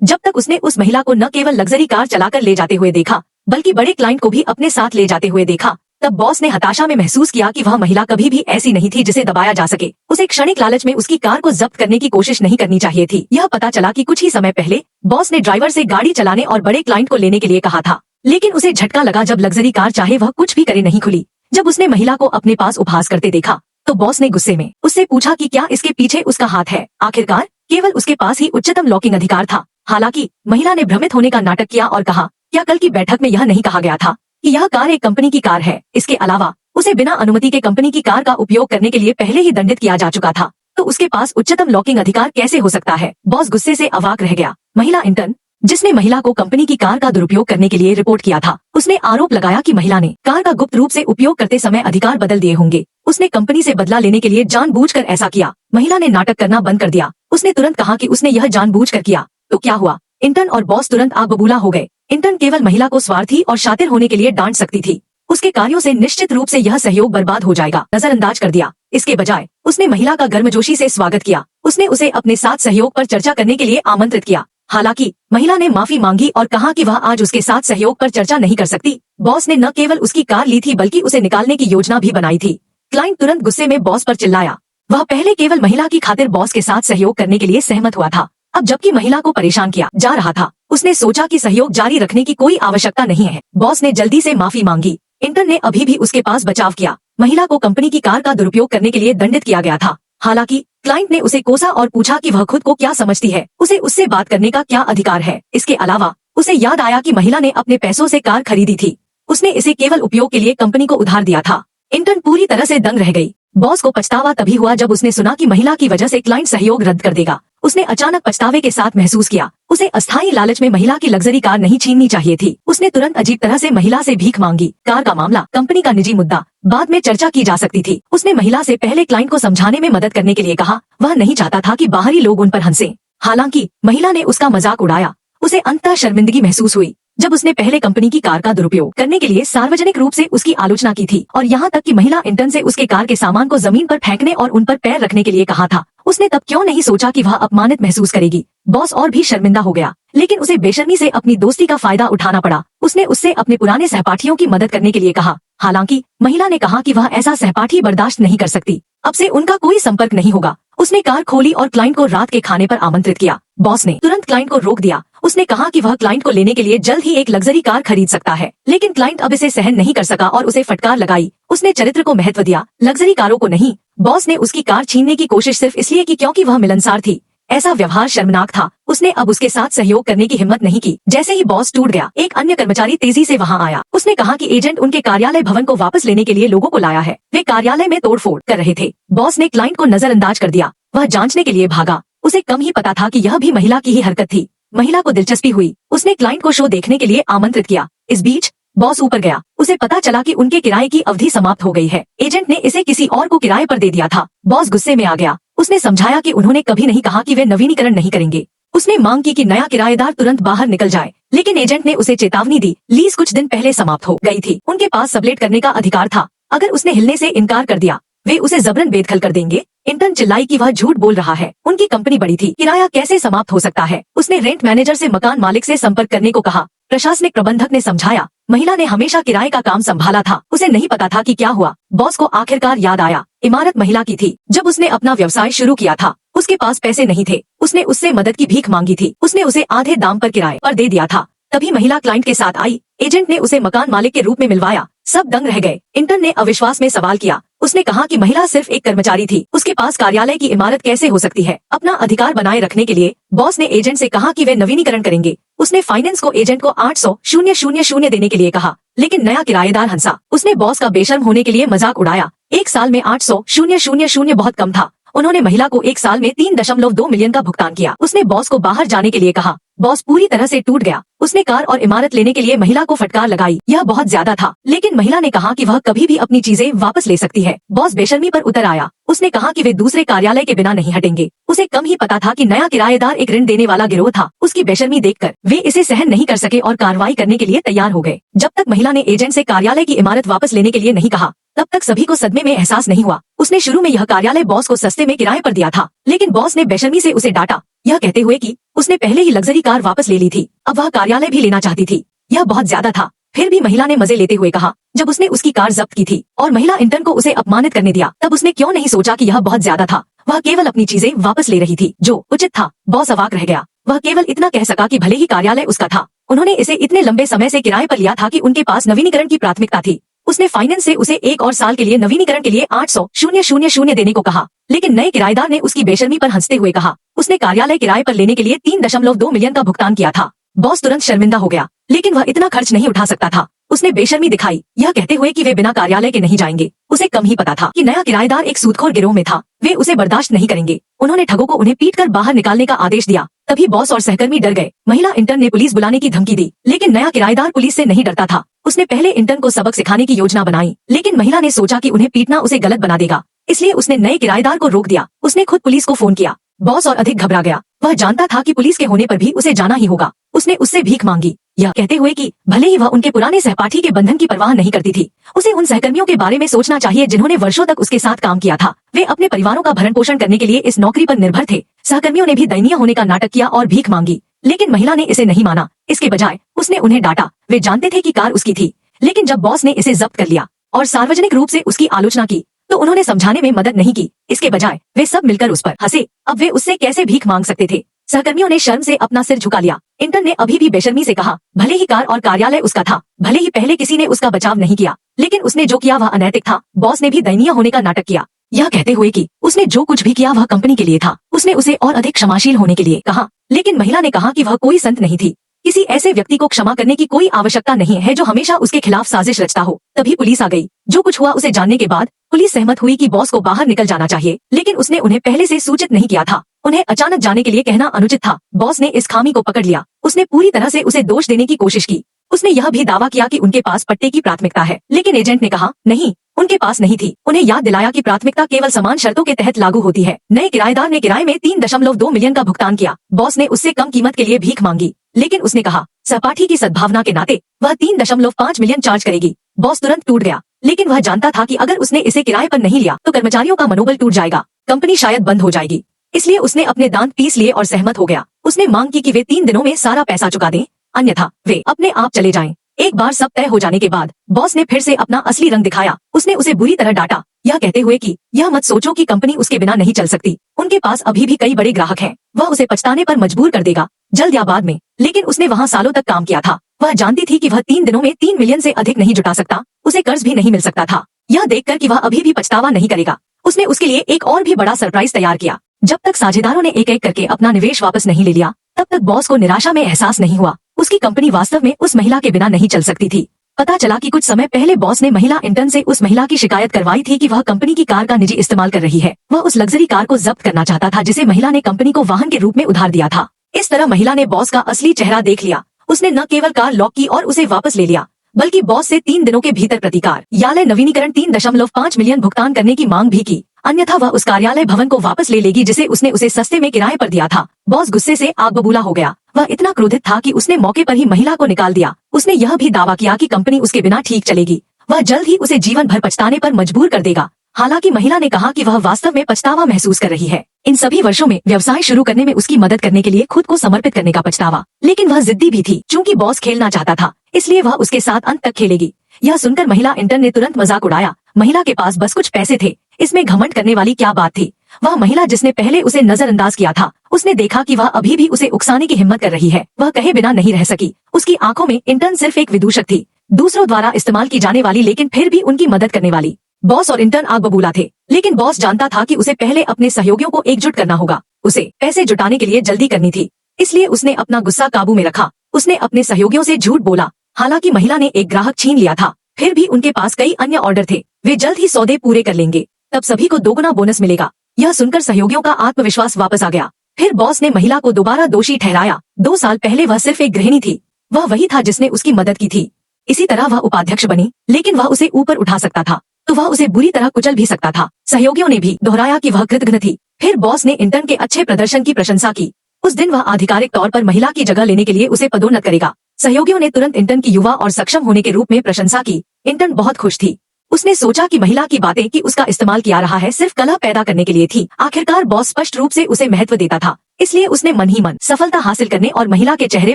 जब तक उसने उस महिला को न केवल लग्जरी कार चलाकर ले जाते हुए देखा बल्कि बड़े क्लाइंट को भी अपने साथ ले जाते हुए देखा, तब बॉस ने हताशा में महसूस किया कि वह महिला कभी भी ऐसी नहीं थी जिसे दबाया जा सके। उसे क्षणिक लालच में उसकी कार को जब्त करने की कोशिश नहीं करनी चाहिए थी। यह पता चला कि कुछ ही समय पहले बॉस ने ड्राइवर से गाड़ी चलाने और बड़े क्लाइंट को लेने के लिए कहा था, लेकिन उसे झटका लगा जब लग्जरी कार चाहे वह कुछ भी करे नहीं खुली। जब उसने महिला को अपने पास उपहास करते देखा तो बॉस ने गुस्से में उससे पूछा कि क्या इसके पीछे उसका हाथ है। आखिरकार केवल उसके पास ही उच्चतम लॉकिंग अधिकार था। हालांकि महिला ने भ्रमित होने का नाटक किया और कहा, क्या कल की बैठक में यह नहीं कहा गया था कि यह कार एक कंपनी की कार है। इसके अलावा उसे बिना अनुमति के कंपनी की कार का उपयोग करने के लिए पहले ही दंडित किया जा चुका था, तो उसके पास उच्चतम लॉकिंग अधिकार कैसे हो सकता है। बॉस गुस्से से अवाक रह गया। महिला इंटर्न जिसने महिला को कंपनी की कार का दुरुपयोग करने के लिए रिपोर्ट किया था, उसने आरोप लगाया कि महिला ने कार का गुप्त रूप से उपयोग करते समय अधिकार बदल दिए होंगे। उसने कंपनी से बदला लेने के लिए जानबूझकर ऐसा किया। महिला ने नाटक करना बंद कर दिया। उसने तुरंत कहा कि उसने यह जानबूझकर किया। तो क्या हुआ? इंटर्न और बॉस तुरंत आग बबूला हो गए। इंटर्न केवल महिला को स्वार्थी और शातिर होने के लिए डांट सकती थी। उसके कार्यों से निश्चित रूप से यह सहयोग बर्बाद हो जाएगा नजरअंदाज कर दिया। इसके बजाय उसने महिला का गर्मजोशी से स्वागत किया। उसने उसे अपने साथ सहयोग पर चर्चा करने के लिए आमंत्रित किया। हालांकि महिला ने माफी मांगी और कहा कि वह आज उसके साथ सहयोग पर चर्चा नहीं कर सकती। बॉस ने न केवल उसकी कार ली थी बल्कि उसे निकालने की योजना भी बनाई थी। क्लाइंट तुरंत गुस्से में बॉस पर चिल्लाया। वह पहले केवल महिला की खातिर बॉस के साथ सहयोग करने के लिए सहमत हुआ था। अब जबकि महिला को परेशान किया जा रहा था, उसने सोचा कि सहयोग जारी रखने की कोई आवश्यकता नहीं है। बॉस ने जल्दी से माफी मांगी। इंटर्न ने अभी भी उसके पास बचाव किया। महिला को कंपनी की कार का दुरुपयोग करने के लिए दंडित किया गया था। हालांकि क्लाइंट ने उसे कोसा और पूछा कि वह खुद को क्या समझती है, उसे उससे बात करने का क्या अधिकार है। इसके अलावा उसे याद आया कि महिला ने अपने पैसों से कार खरीदी थी। उसने इसे केवल उपयोग के लिए कंपनी को उधार दिया था। इंटर्न पूरी तरह से दंग रह गई। बॉस को पछतावा तभी हुआ जब उसने सुना कि महिला की वजह से क्लाइंट सहयोग रद्द कर देगा। उसने अचानक पछतावे के साथ महसूस किया। उसे अस्थायी लालच में महिला की लग्जरी कार नहीं छीननी चाहिए थी। उसने तुरंत अजीब तरह से महिला से भीख मांगी। कार का मामला कंपनी का निजी मुद्दा, बाद में चर्चा की जा सकती थी। उसने महिला से पहले क्लाइंट को समझाने में मदद करने के लिए कहा। वह नहीं चाहता था कि बाहरी लोग उन पर हंसे। हालांकि महिला ने उसका मजाक उड़ाया। उसे अंततः शर्मिंदगी महसूस हुई जब उसने पहले कंपनी की कार का दुरुपयोग करने के लिए सार्वजनिक रूप से उसकी आलोचना की थी और यहाँ तक कि महिला इंटर्न से उसके कार के सामान को जमीन पर फेंकने और उन पर पैर रखने के लिए कहा था। उसने तब क्यों नहीं सोचा कि वह अपमानित महसूस करेगी। बॉस और भी शर्मिंदा हो गया, लेकिन उसे बेशर्मी से अपनी दोस्ती का फायदा उठाना पड़ा। उसने उससे अपने पुराने सहपाठियों की मदद करने के लिए कहा। हालांकि महिला ने कहा कि वह ऐसा सहपाठी बर्दाश्त नहीं कर सकती। अब से उनका कोई संपर्क नहीं होगा। उसने कार खोली और क्लाइंट को रात के खाने पर आमंत्रित किया। बॉस ने तुरंत क्लाइंट को रोक दिया। उसने कहा कि वह क्लाइंट को लेने के लिए जल्द ही एक लग्जरी कार खरीद सकता है, लेकिन क्लाइंट अब इसे सहन नहीं कर सका और उसे फटकार लगाई। उसने चरित्र को महत्व दिया, लग्जरी कारों को नहीं। बॉस ने उसकी कार छीनने की कोशिश सिर्फ इसलिए की क्योंकि वह मिलनसार थी। ऐसा व्यवहार शर्मनाक था। उसने अब उसके साथ सहयोग करने की हिम्मत नहीं की। जैसे ही बॉस टूट गया, एक अन्य कर्मचारी तेजी से वहां आया। उसने कहा कि एजेंट उनके कार्यालय भवन को वापस लेने के लिए लोगों को लाया है। वे कार्यालय में तोड़फोड़ कर रहे थे। बॉस ने क्लाइंट को नजरअंदाज कर दिया। वह जांचने के लिए भागा। उसे कम ही पता था कि यह भी महिला की ही हरकत थी। महिला को दिलचस्पी हुई। उसने क्लाइंट को शो देखने के लिए आमंत्रित किया। इस बीच बॉस ऊपर गया। उसे पता चला कि उनके किराए की अवधि समाप्त हो गई है। एजेंट ने इसे किसी और को किराए पर दे दिया था। बॉस गुस्से में आ गया। उसने समझाया कि उन्होंने कभी नहीं कहा कि वे नवीनीकरण नहीं करेंगे। उसने मांग की कि नया किराएदार तुरंत बाहर निकल जाए, लेकिन एजेंट ने उसे चेतावनी दी। लीज कुछ दिन पहले समाप्त हो गई थी। उनके पास सबलेट करने का अधिकार था। अगर उसने हिलने से इनकार कर दिया, वे उसे जबरन बेदखल कर देंगे। इंटर्न चिल्लाई कि वह झूठ बोल रहा है। उनकी कंपनी बड़ी थी, किराया कैसे समाप्त हो सकता है। उसने रेंट मैनेजर से मकान मालिक से संपर्क करने को कहा। प्रशासनिक प्रबंधक ने समझाया। महिला ने हमेशा किराए का काम संभाला था। उसे नहीं पता था कि क्या हुआ। बॉस को आखिरकार याद आया, इमारत महिला की थी। जब उसने अपना व्यवसाय शुरू किया था, उसके पास पैसे नहीं थे। उसने उससे मदद की भीख मांगी थी। उसने उसे आधे दाम पर किराए पर दे दिया था। तभी महिला क्लाइंट के साथ आई। एजेंट ने उसे मकान मालिक के रूप में मिलवाया। सब दंग रह गए। इंटर्न ने अविश्वास में सवाल किया। उसने कहा कि महिला सिर्फ एक कर्मचारी थी। उसके पास कार्यालय की इमारत कैसे हो सकती है। अपना अधिकार बनाए रखने के लिए बॉस ने एजेंट से कहा कि वे नवीनीकरण करेंगे। उसने फाइनेंस को एजेंट को 800,000 देने के लिए कहा, लेकिन नया किराएदार हंसा। उसने बॉस का बेशर्म होने के लिए मजाक उड़ाया। एक साल में 800,000 बहुत कम था। उन्होंने महिला को एक साल में 3.2 मिलियन का भुगतान किया। उसने बॉस को बाहर जाने के लिए कहा। बॉस पूरी तरह से टूट गया। उसने कार और इमारत लेने के लिए महिला को फटकार लगाई। यह बहुत ज्यादा था, लेकिन महिला ने कहा कि वह कभी भी अपनी चीजें वापस ले सकती है। बॉस बेशर्मी पर उतर आया। उसने कहा कि वे दूसरे कार्यालय के बिना नहीं हटेंगे। उसे कम ही पता था कि नया किराएदार एक ऋण देने वाला गिरोह था। उसकी बेशर्मी देखकर वे इसे सहन नहीं कर सके और कार्रवाई करने के लिए तैयार हो गए। जब तक महिला ने एजेंट से कार्यालय की इमारत वापस लेने के लिए नहीं कहा, तब तक सभी को सदमे में एहसास नहीं हुआ। उसने शुरू में यह कार्यालय बॉस को सस्ते में किराए पर दिया था, लेकिन बॉस ने बेशर्मी से उसे डांटा, यह कहते हुए कि उसने पहले ही लग्जरी कार वापस ले ली थी, अब वह कार्यालय भी लेना चाहती थी। यह बहुत ज्यादा था। फिर भी महिला ने मजे लेते हुए कहा, जब उसने उसकी कार जब्त की थी और महिला इंटर्न को उसे अपमानित करने दिया, तब उसने क्यों नहीं सोचा कि यह बहुत ज्यादा था। वह केवल अपनी चीजें वापस ले रही थी, जो उचित था। बॉस अवाक रह गया। वह केवल इतना कह सका कि भले ही कार्यालय उसका था, उन्होंने इसे इतने लंबे समय से किराए पर लिया था कि उनके पास नवीनीकरण की प्राथमिकता थी। उसने फाइनेंस से उसे 1 और साल के लिए नवीनीकरण के लिए 800,000 देने को कहा, लेकिन नए किराएदार ने उसकी बेशर्मी पर हंसते हुए कहा, उसने कार्यालय किराए पर लेने के लिए 3.2 मिलियन का भुगतान किया था। बॉस तुरंत शर्मिंदा हो गया, लेकिन वह इतना खर्च नहीं उठा सकता था। उसने बेशर्मी दिखाई, यह कहते हुए कि वे बिना कार्यालय के नहीं जाएंगे। उसे कम ही पता था कि नया किराएदार एक सूदखोर गिरोह में था। वे उसे बर्दाश्त नहीं करेंगे। उन्होंने ठगों को उन्हें पीटकर बाहर निकालने का आदेश दिया। तभी बॉस और सहकर्मी डर गए। महिला इंटर्न ने पुलिस बुलाने की धमकी दी, लेकिन नया किराएदार पुलिस से नहीं डरता था। उसने पहले इंटर्न को सबक सिखाने की योजना बनाई, लेकिन महिला ने सोचा कि उन्हें पीटना उसे गलत बना देगा, इसलिए उसने नए किराएदार को रोक दिया। उसने खुद पुलिस को फोन किया। बॉस और अधिक घबरा गया। वह जानता था कि पुलिस के होने पर भी उसे जाना ही होगा। उसने उससे भीख मांगी, यह कहते हुए कि भले ही वह उनके पुराने सहपाठी के बंधन की परवाह नहीं करती थी, उसे उन सहकर्मियों के बारे में सोचना चाहिए जिन्होंने वर्षों तक उसके साथ काम किया था। वे अपने परिवारों का भरण पोषण करने के लिए इस नौकरी पर निर्भर थे। सहकर्मियों ने भी दयनीय होने का नाटक किया और भीख मांगी, लेकिन महिला ने इसे नहीं माना। इसके बजाय उसने उन्हें डांटा। वे जानते थे कि कार उसकी थी, लेकिन जब बॉस ने इसे जब्त कर लिया और सार्वजनिक रूप से उसकी आलोचना की, तो उन्होंने समझाने में मदद नहीं की। इसके बजाय वे सब मिलकर उस पर हंसे। अब वे उससे कैसे भीख मांग सकते थे। सहकर्मियों ने शर्म से अपना सिर झुका लिया। इंटर्न ने अभी भी बेशर्मी से कहा, भले ही कार और कार्यालय उसका था, भले ही पहले किसी ने उसका बचाव नहीं किया, लेकिन उसने जो किया वह अनैतिक था। बॉस ने भी दयनीय होने का नाटक किया, यह कहते हुए कि उसने जो कुछ भी किया वह कंपनी के लिए था। उसने उसे और अधिक क्षमाशील होने के लिए कहा, लेकिन महिला ने कहा कि वह कोई संत नहीं थी। किसी ऐसे व्यक्ति को क्षमा करने की कोई आवश्यकता नहीं है जो हमेशा उसके खिलाफ साजिश रचता हो। तभी पुलिस आ गई। जो कुछ हुआ उसे जानने के बाद पुलिस सहमत हुई कि बॉस को बाहर निकल जाना चाहिए, लेकिन उसने उन्हें पहले से सूचित नहीं किया था। उन्हें अचानक जाने के लिए कहना अनुचित था। बॉस ने इस खामी को पकड़ लिया। उसने पूरी तरह से उसे दोष देने की कोशिश की। उसने यह भी दावा किया कि उनके पास पट्टे की प्राथमिकता है, लेकिन एजेंट ने कहा नहीं, उनके पास नहीं थी। उन्हें याद दिलाया कि प्राथमिकता केवल समान शर्तों के तहत लागू होती है। नए किराएदार ने किराए में 3.2 मिलियन का भुगतान किया। बॉस ने उससे कम कीमत के लिए भीख मांगी, लेकिन उसने कहा सहपाठी की सद्भावना के नाते वह 3.5 मिलियन चार्ज करेगी। बॉस तुरंत टूट गया, लेकिन वह जानता था कि अगर उसने इसे किराए पर नहीं लिया तो कर्मचारियों का मनोबल टूट जाएगा, कंपनी शायद बंद हो जाएगी। इसलिए उसने अपने दांत पीस लिए और सहमत हो गया। उसने मांग की कि वे 3 दिनों में सारा पैसा चुका दें, अन्यथा वे अपने आप चले जाएं। एक बार सब तय हो जाने के बाद बॉस ने फिर से अपना असली रंग दिखाया। उसने उसे बुरी तरह डांटा, यह कहते हुए कि यह मत सोचो कि कंपनी उसके बिना नहीं चल सकती। उनके पास अभी भी कई बड़े ग्राहक हैं। वह उसे पछताने पर मजबूर कर देगा, जल्द या बाद में। लेकिन उसने वहाँ सालों तक काम किया था। वह जानती थी कि वह 3 दिनों में 3 मिलियन से अधिक नहीं जुटा सकता। उसे कर्ज भी नहीं मिल सकता था। यह देखकर कि वह अभी भी पछतावा नहीं करेगा, उसने उसके लिए एक और भी बड़ा सरप्राइज तैयार किया। जब तक साझेदारों ने एक एक करके अपना निवेश वापस नहीं ले लिया, तब तक बॉस को निराशा में एहसास नहीं हुआ। उसकी कंपनी वास्तव में उस महिला के बिना नहीं चल सकती थी। पता चला कि कुछ समय पहले बॉस ने महिला इंटर्न से उस महिला की शिकायत करवाई थी कि वह कंपनी की कार का निजी इस्तेमाल कर रही है। वह उस लग्जरी कार को जब्त करना चाहता था जिसे महिला ने कंपनी को वाहन के रूप में उधार दिया था। इस तरह महिला ने बॉस का असली चेहरा देख लिया। उसने न केवल कार लॉक की और उसे वापस ले लिया, बल्कि बॉस से 3 दिनों के भीतर प्रतिकार याले नवीनीकरण 3.5 मिलियन भुगतान करने की मांग भी की, अन्यथा वह उस कार्यालय भवन को वापस ले लेगी जिसे उसने उसे सस्ते में किराए पर दिया था। बॉस गुस्से से आग बबूला हो गया। वह इतना क्रोधित था कि उसने मौके पर ही महिला को निकाल दिया। उसने यह भी दावा किया कि कंपनी उसके बिना ठीक चलेगी। वह जल्द ही उसे जीवन भर पछताने पर मजबूर कर देगा। हालांकि महिला ने कहा कि वह वास्तव में पछतावा महसूस कर रही है। इन सभी वर्षों में व्यवसाय शुरू करने में उसकी मदद करने के लिए खुद को समर्पित करने का पछतावा। लेकिन वह जिद्दी भी थी। चूंकि बॉस खेलना चाहता था, इसलिए वह उसके साथ अंत तक खेलेगी। यह सुनकर महिला इंटर्न ने तुरंत मजाक उड़ाया। महिला के पास बस कुछ पैसे थे, इसमें घमंड करने वाली क्या बात थी। वह महिला जिसने पहले उसे नजरअंदाज किया था, उसने देखा कि वह अभी भी उसे उकसाने की हिम्मत कर रही है। वह कहे बिना नहीं रह सकी। उसकी आंखों में इंटर्न सिर्फ एक विदूषक थी, दूसरों द्वारा इस्तेमाल की जाने वाली, लेकिन फिर भी उनकी मदद करने वाली। बॉस और इंटर्न आग बबूला थे, लेकिन बॉस जानता था कि उसे पहले अपने सहयोगियों को एकजुट करना होगा। उसे पैसे जुटाने के लिए जल्दी करनी थी, इसलिए उसने अपना गुस्सा काबू में रखा। उसने अपने सहयोगियों से झूठ बोला। हालांकि महिला ने एक ग्राहक छीन लिया था, फिर भी उनके पास कई अन्य ऑर्डर थे। वे जल्द ही सौदे पूरे कर लेंगे, तब सभी को दोगुना बोनस मिलेगा। यह सुनकर सहयोगियों का आत्मविश्वास वापस आ गया। फिर बॉस ने महिला को दोबारा दोषी ठहराया। 2 साल पहले वह सिर्फ एक गृहिणी थी। वह वही था जिसने उसकी मदद की थी। इसी तरह वह उपाध्यक्ष बनी, लेकिन वह उसे ऊपर उठा सकता था तो वह उसे बुरी तरह कुचल भी सकता था। सहयोगियों ने भी दोहराया कि वह कृतघ्न थी। फिर बॉस ने इंटर्न के अच्छे प्रदर्शन की प्रशंसा की। उस दिन वह आधिकारिक तौर पर महिला की जगह लेने के लिए उसे पदोन्नत करेगा। सहयोगियों ने तुरंत इंटर्न की युवा और सक्षम होने के रूप में प्रशंसा की। इंटर्न बहुत खुश थी। उसने सोचा कि महिला की बातें कि उसका इस्तेमाल किया रहा है सिर्फ कलह पैदा करने के लिए थी। आखिरकार बॉस स्पष्ट रूप से उसे महत्व देता था, इसलिए उसने मन ही मन सफलता हासिल करने और महिला के चेहरे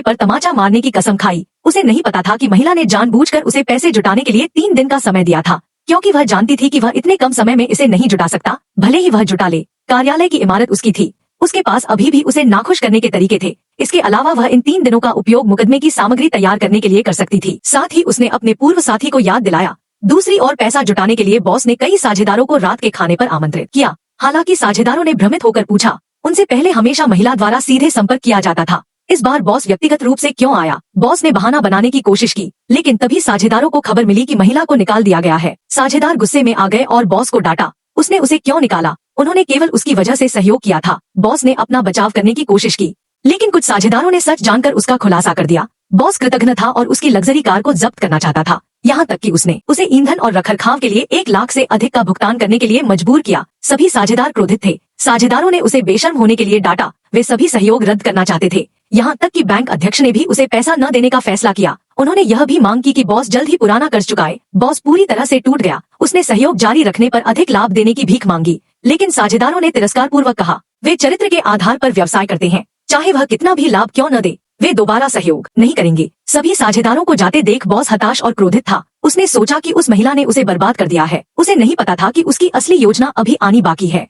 पर तमाचा मारने की कसम खाई। उसे नहीं पता था कि महिला ने जानबूझकर उसे पैसे जुटाने के लिए 3 दिन का समय दिया था, क्योंकि वह जानती थी कि वह इतने कम समय में इसे नहीं जुटा सकता, भले ही वह जुटा ले। कार्यालय की इमारत उसकी थी, उसके पास अभी भी उसे नाखुश करने के तरीके थे। इसके अलावा वह इन 3 दिनों का उपयोग मुकदमे की सामग्री तैयार करने के लिए कर सकती थी। साथ ही उसने अपने पूर्व साथी को याद दिलाया। दूसरी ओर पैसा जुटाने के लिए बॉस ने कई साझेदारों को रात के खाने पर आमंत्रित किया। हालांकि साझेदारों ने भ्रमित होकर पूछा। उनसे पहले हमेशा महिला द्वारा सीधे संपर्क किया जाता था, इस बार बॉस व्यक्तिगत रूप से क्यों आया? बॉस ने बहाना बनाने की कोशिश की, लेकिन तभी साझेदारों को खबर मिली कि महिला को निकाल दिया गया है। साझेदार गुस्से में आ गए और बॉस को डांटा। उसने उसे क्यों निकाला? उन्होंने केवल उसकी वजह से सहयोग किया था। बॉस ने अपना बचाव करने की कोशिश की, लेकिन कुछ साझेदारों ने सच जानकर उसका खुलासा कर दिया। बॉस कृतघ्न था और उसकी लग्जरी कार को जब्त करना चाहता था, यहाँ तक कि उसने उसे ईंधन और रखरखाव के लिए 1 लाख से अधिक का भुगतान करने के लिए मजबूर किया। सभी साझेदार क्रोधित थे। साझेदारों ने उसे बेशर्म होने के लिए डांटा। वे सभी सहयोग रद्द करना चाहते थे, यहाँ तक कि बैंक अध्यक्ष ने भी उसे पैसा न देने का फैसला किया। उन्होंने यह भी मांग की कि बॉस जल्द ही पुराना कर्ज चुकाए। बॉस पूरी तरह से टूट गया। उसने सहयोग जारी रखने पर अधिक लाभ देने की भीख मांगी, लेकिन साझेदारों ने तिरस्कार पूर्वक कहा, वे चरित्र के आधार पर व्यवसाय करते हैं, चाहे वह कितना भी लाभ क्यों न दे, वे दोबारा सहयोग नहीं करेंगे। सभी साझेदारों को जाते देख बॉस हताश और क्रोधित था। उसने सोचा कि उस महिला ने उसे बर्बाद कर दिया है। उसे नहीं पता था कि उसकी असली योजना अभी आनी बाकी है।